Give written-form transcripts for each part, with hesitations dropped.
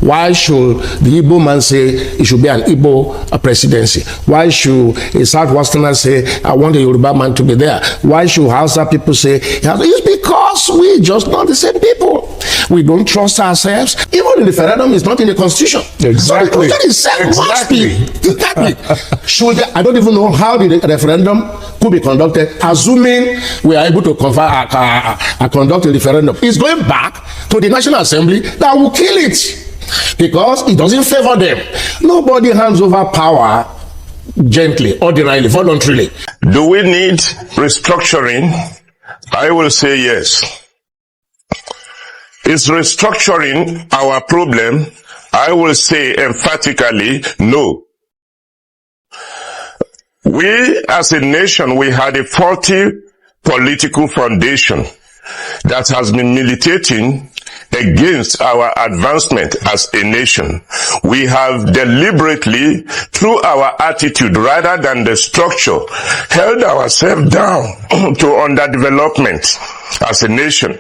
Why should the Igbo man say it should be an Igbo presidency? Why should a Southwesterner say, I want a Yoruba man to be there? Why should Hausa people say, it's because we just not the same people. We don't trust ourselves. Even the referendum is not in the constitution. Exactly. Exactly. I don't even know how the referendum could be conducted, assuming we are able to conduct a referendum. It's going back to the National Assembly that will kill it, because it doesn't favor them. Nobody hands over power gently, ordinarily, voluntarily. Do we need restructuring? I will say yes. Is restructuring our problem? I will say emphatically no. We as a nation, we had a faulty political foundation that has been militating against our advancement as a nation. We have deliberately, through our attitude rather than the structure, held ourselves down to underdevelopment as a nation.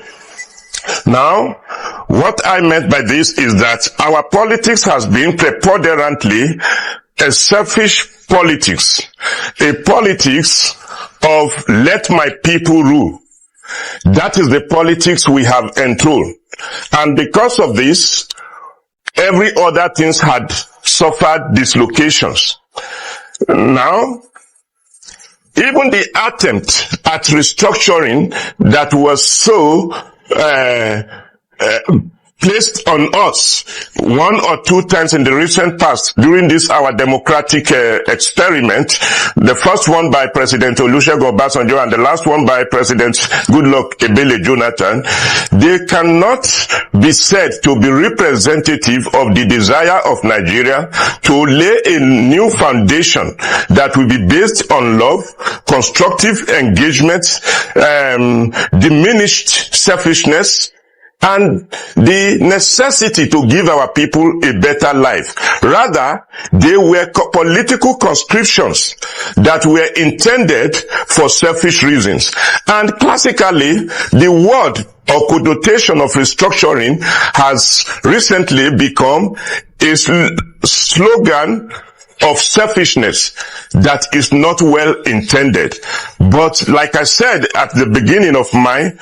Now, what I meant by this is that our politics has been preponderantly a selfish politics, a politics of let my people rule. That is the politics we have enthroned. And because of this, every other things had suffered dislocations. Now, even the attempt at restructuring that was so placed on us one or two times in the recent past during this our democratic experiment, the first one by President Olusegun Obasanjo and the last one by President Goodluck Ebele Jonathan, they cannot be said to be representative of the desire of Nigeria to lay a new foundation that will be based on love, constructive engagement, diminished selfishness, and the necessity to give our people a better life. Rather, they were political conscriptions that were intended for selfish reasons. And classically, the word or connotation of restructuring has recently become a slogan of selfishness that is not well intended. But like I said at the beginning of my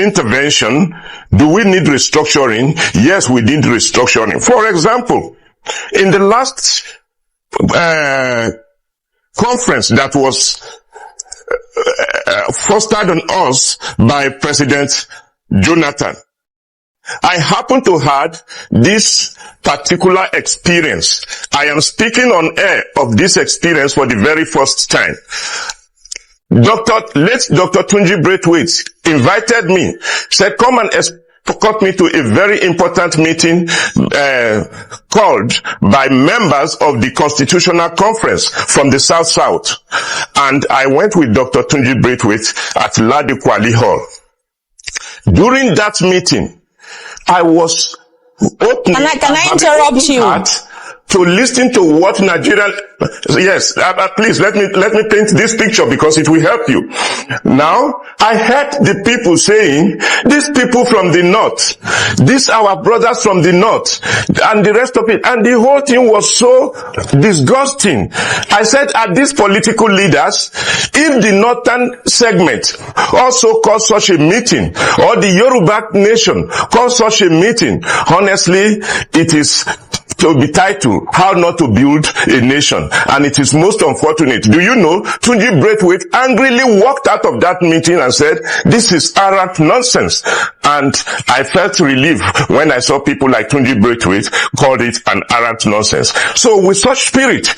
intervention, do we need restructuring? Yes, we need restructuring. For example, in the last conference that was fostered on us by President Jonathan, I happen to have this particular experience. I am speaking on air of this experience for the very first time. Late Dr. Tunji Braithwaite invited me, said, come and escort me to a very important meeting called by members of the Constitutional Conference from the South. And I went with Dr. Tunji Braithwaite at Ladekwali Hall. During that meeting, I was open. Can I interrupt you? To listen to what Nigerian, yes, please let me paint this picture because it will help you. Now, I heard the people saying, these people from the north, these our brothers from the north, and the rest of it, and the whole thing was so disgusting. I said, are these political leaders, if the northern segment also calls such a meeting, or the Yoruba nation calls such a meeting, honestly, it is to be titled, How Not to Build a Nation. And it is most unfortunate. Do you know, Tunji Braithwaite angrily walked out of that meeting and said, this is arrant nonsense. And I felt relief when I saw people like Tunji Braithwaite called it an arrant nonsense. So with such spirit,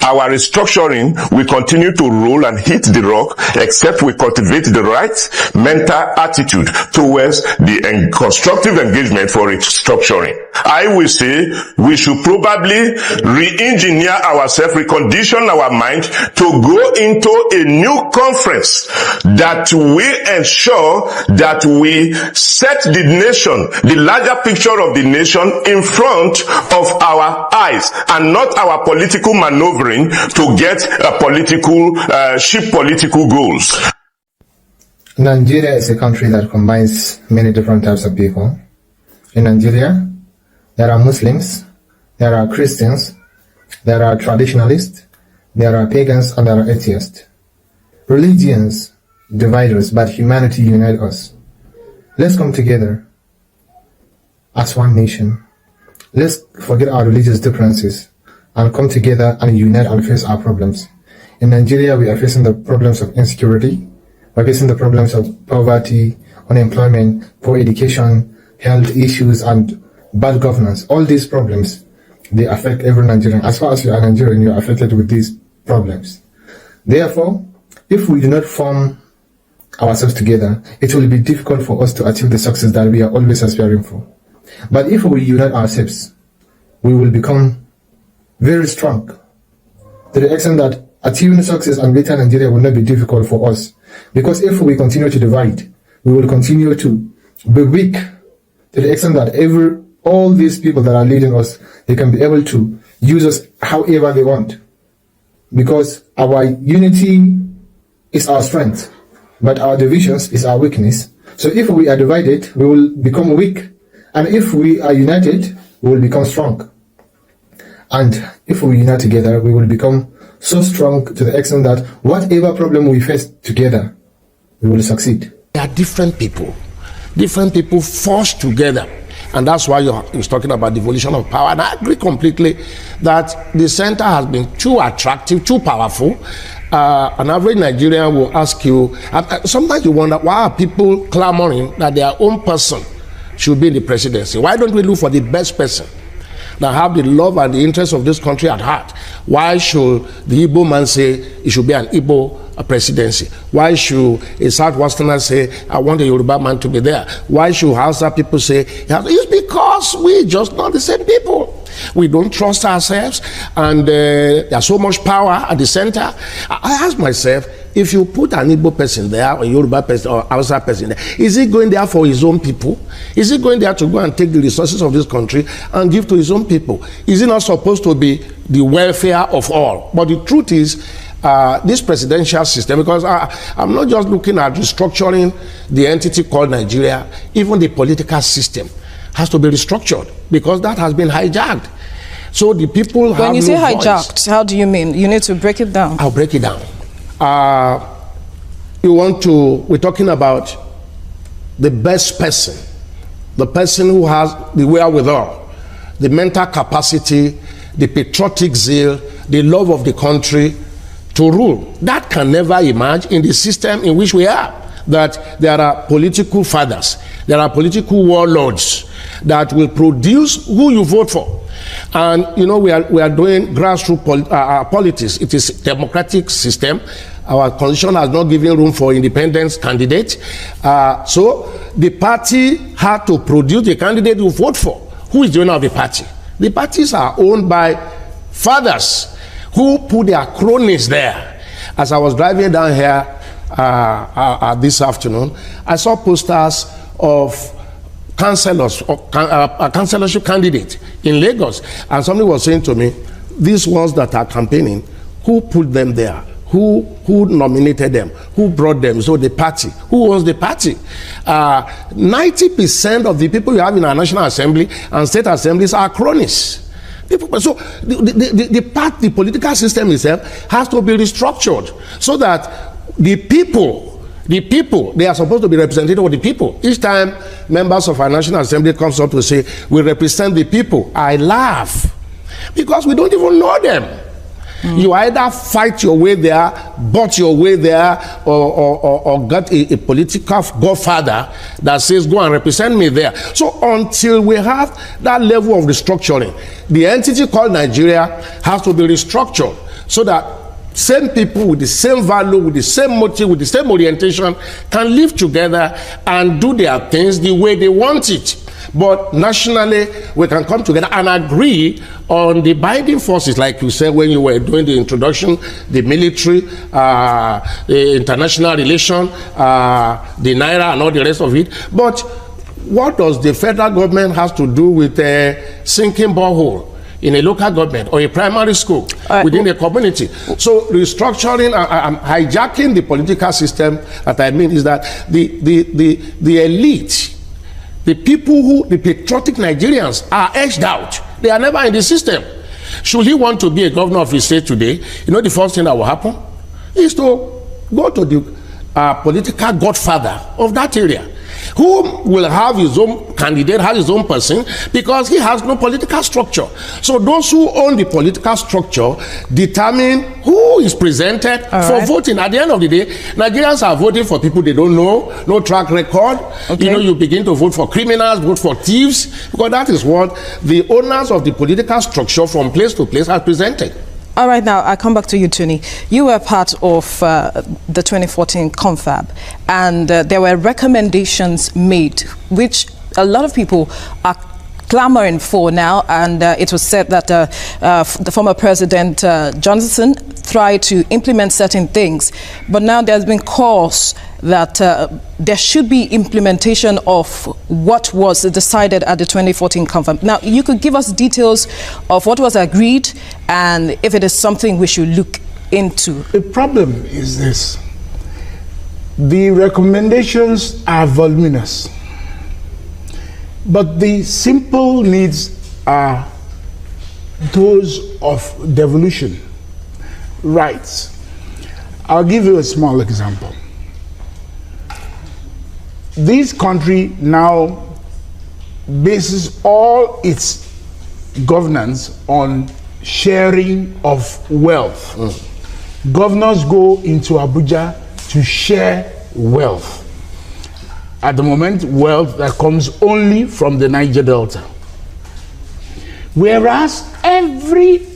our restructuring will continue to roll and hit the rock, except we cultivate the right mental attitude towards the constructive engagement for restructuring. I will say we should probably re-engineer ourselves, recondition our mind to go into a new conference that will ensure that we set the nation, the larger picture of the nation in front of our eyes and not our political maneuvering to get a political, cheap political goals. Nigeria is a country that combines many different types of people. In Nigeria, There are Muslims, there are Christians, there are traditionalists, there are pagans, and there are atheists. Religions divide us, but humanity unites us. Let's come together as one nation. Let's forget our religious differences and come together and unite and face our problems. In Nigeria, we are facing the problems of insecurity. We're facing the problems of poverty, unemployment, poor education, health issues, and bad governance. All these problems, they affect every Nigerian. As far as you are Nigerian, you are affected with these problems. Therefore, if we do not form ourselves together, it will be difficult for us to achieve the success that we are always aspiring for. But if we unite ourselves, we will become very strong, to the extent that achieving success and better Nigeria will not be difficult for us. Because if we continue to divide, we will continue to be weak, to the extent that all these people that are leading us, they can be able to use us however they want. Because our unity is our strength, but our divisions is our weakness. So if we are divided, we will become weak. And if we are united, we will become strong. And if we unite together, we will become so strong to the extent that whatever problem we face together, we will succeed. There are different people forced together. And that's why you're talking about devolution of power. And I agree completely that the center has been too attractive, too powerful. An average Nigerian will ask you, sometimes you wonder, why are people clamoring that their own person should be in the presidency? Why don't we look for the best person that have the love and the interest of this country at heart? Why should the Igbo man say it should be an Igbo presidency? Why should a Southwesterner say, I want a Yoruba man to be there? Why should Hausa people say, it's because we just not the same people. We don't trust ourselves, and there's so much power at the center. I ask myself, if you put an Igbo person there, or a Yoruba person, or Hausa person there, is he going there for his own people? Is he going there to go and take the resources of this country and give to his own people? Is it not supposed to be the welfare of all? But the truth is, this presidential system, because I'm not just looking at restructuring the entity called Nigeria, even the political system has to be restructured, because that has been hijacked. So the people have When you say no hijacked, voice. how do you mean? You need to break it down. I'll break it down. We're talking about the best person, the person who has the wherewithal, the mental capacity, the patriotic zeal, the love of the country to rule. That can never emerge in the system in which we are. That there are political fathers, there are political warlords that will produce who you vote for. And you know, we are doing grassroots politics. It is a democratic system. Our constitution has not given room for independent candidates. So the party had to produce the candidate you vote for. Who is the owner of the party? The parties are owned by fathers who put their cronies there. As I was driving down here this afternoon, I saw posters of councillors, a councillorship candidate in Lagos, and somebody was saying to me, these ones that are campaigning, who put them there? Who nominated them? Who brought them? So the party. Who owns the party? 90% of the people you have in our National Assembly and state assemblies are cronies. So the political system itself has to be restructured so that the people, they are supposed to be representative of the people. Each time members of our National Assembly comes up to say, we represent the people, I laugh, because we don't even know them. You either fight your way there, butt your way there, or get a political godfather that says, go and represent me there. So until we have that level of restructuring, the entity called Nigeria has to be restructured so that same people with the same value, with the same motive, with the same orientation can live together and do their things the way they want it. But nationally, we can come together and agree on the binding forces, like you said when you were doing the introduction, the military, the international relation, the Naira and all the rest of it. But what does the federal government have to do with a sinking borehole in a local government or a primary school within a community? So restructuring, hijacking the political system, that I mean is that the elite, The people who, the patriotic Nigerians, are edged out. They are never in the system. Should he want to be a governor of his state today, you know the first thing that will happen is to go to the political godfather of that area, who will have his own candidate, have his own person, because he has no political structure. So those who own the political structure determine who is presented for voting. At the end of the day, Nigerians are voting for people they don't know, no track record. Okay. You know, you begin to vote for criminals, vote for thieves, because that is what the owners of the political structure from place to place are presented. All right, now I come back to you, Tony. You were part of the 2014 confab, and there were recommendations made, which a lot of people are clamoring for now, and it was said that the former President Johnson tried to implement certain things, but now there's been calls that there should be implementation of what was decided at the 2014 confab. Now, you could give us details of what was agreed and if it is something we should look into. The problem is this: the recommendations are voluminous, but the simple needs are those of devolution, rights. I'll give you a small example. This country now bases all its governance on sharing of wealth. Governors go into Abuja to share wealth. At the moment, wealth that comes only from the Niger Delta. Whereas every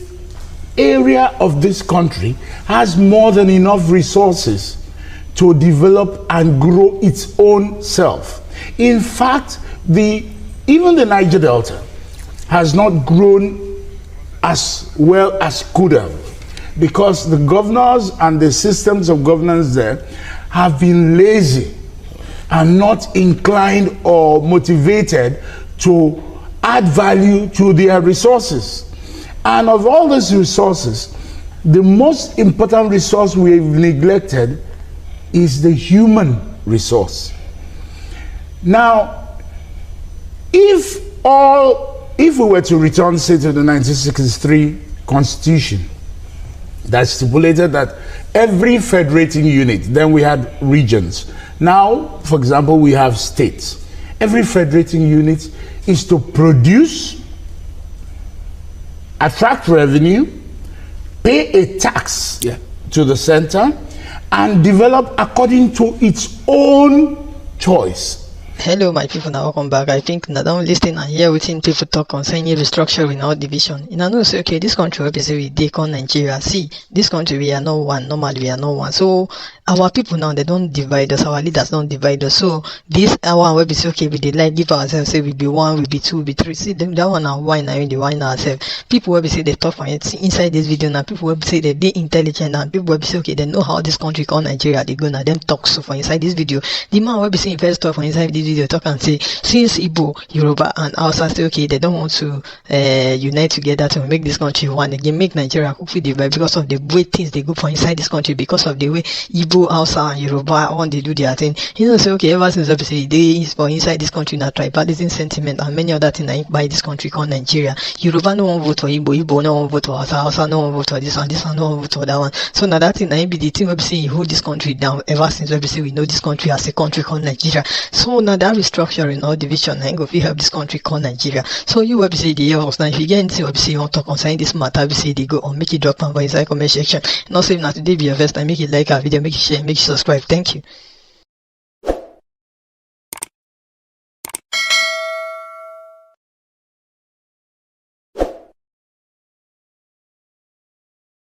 area of this country has more than enough resources to develop and grow its own self. In fact, even the Niger Delta has not grown as well as could have, because the governors and the systems of governance there have been lazy and not inclined or motivated to add value to their resources. And of all these resources, the most important resource we've neglected is the human resource. Now, if we were to return, say, to the 1963 Constitution that stipulated that every federating unit, then we had regions. Now, for example, we have states. Every federating unit is to produce, attract revenue, pay a tax to the center, and develop according to its own choice. Hello, my people, now welcome back. I think now don't listen and hear what people talk concerning restructuring our division. In know say okay, this country obviously we take on Nigeria. See, this country we are not one. Normally we are not one. So our people now they don't divide us. Our leaders don't divide us. So this our we be say okay, we dey like give ourselves say we be one, we be two, we be three. See them that one and why now we dey wine ourselves. People will be say they talk from inside this video now. People will be say they intelligent and people will be say okay, they know how this country called Nigeria they go now. Them talk so for inside this video. The man will be saying first talk from inside this video talk and say since Igbo, Yoruba and Hausa say okay they don't want to unite together to make this country one again, make Nigeria cook divide because of the way things they go for inside this country, because of the way Igbo, Hausa and Yoruba when they do their thing. You know say okay ever since obviously they is for inside this country now tribalism sentiment and many other things by this country called Nigeria. Yoruba no one vote for Igbo, Igbo no one vote for Hausa, Hausa no one vote for this one no one vote for that one. So now that thing now be the thing we see hold this country down ever since obviously we know this country as a country called Nigeria. So now that restructuring or division and go help this country called Nigeria. So you obviously the years now if you get into obviously you want to concern this matter obviously they go on make it drop and go inside comment section. Not saying that today be your first time, make it like our video, make it share, make it subscribe. Thank you.